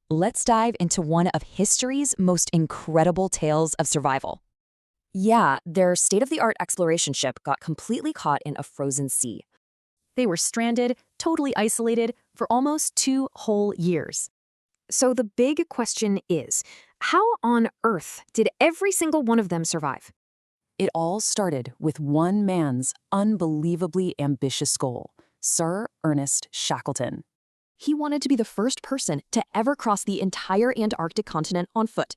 Let's dive into one of history's most incredible tales of survival. Yeah, their state-of-the-art exploration ship got completely caught in a frozen sea. They were stranded, totally isolated, for almost 2 whole years. So the big question is, how on earth did every single one of them survive? It all started with one man's unbelievably ambitious goal, Sir Ernest Shackleton. He wanted to be the first person to ever cross the entire Antarctic continent on foot.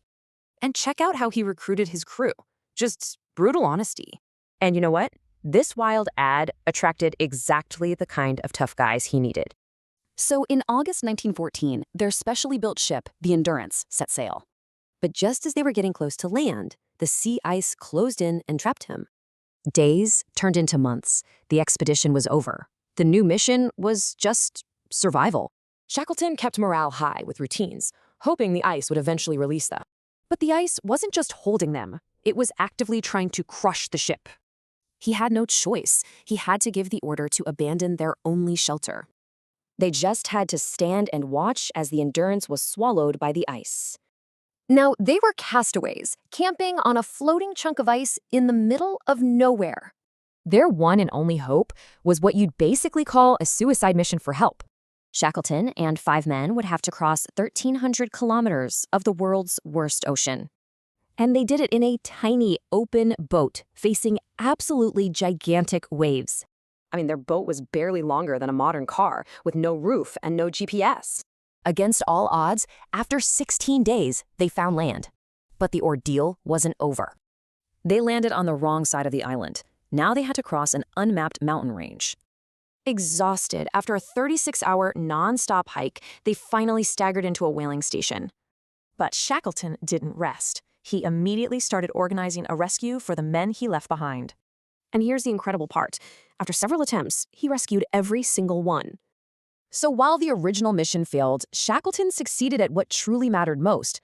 And check out how he recruited his crew. Just brutal honesty. And you know what? This wild ad attracted exactly the kind of tough guys he needed. So in August 1914, their specially built ship, the Endurance, set sail. But just as they were getting close to land, the sea ice closed in and trapped him. Days turned into months. The expedition was over. The new mission was just survival. Shackleton kept morale high with routines, hoping the ice would eventually release them. But the ice wasn't just holding them. It was actively trying to crush the ship. He had no choice. He had to give the order to abandon their only shelter. They just had to stand and watch as the Endurance was swallowed by the ice. Now, they were castaways, camping on a floating chunk of ice in the middle of nowhere. Their one and only hope was what you'd basically call a suicide mission for help. Shackleton and 5 men would have to cross 1,300 kilometers of the world's worst ocean. And they did it in a tiny, open boat facing absolutely gigantic waves. I mean, their boat was barely longer than a modern car, with no roof and no GPS. Against all odds, after 16 days, they found land. But the ordeal wasn't over. They landed on the wrong side of the island. Now they had to cross an unmapped mountain range. Exhausted, after a 36-hour non-stop hike, they finally staggered into a whaling station. But Shackleton didn't rest. He immediately started organizing a rescue for the men he left behind. And here's the incredible part. After several attempts, he rescued every single one. So while the original mission failed, Shackleton succeeded at what truly mattered most,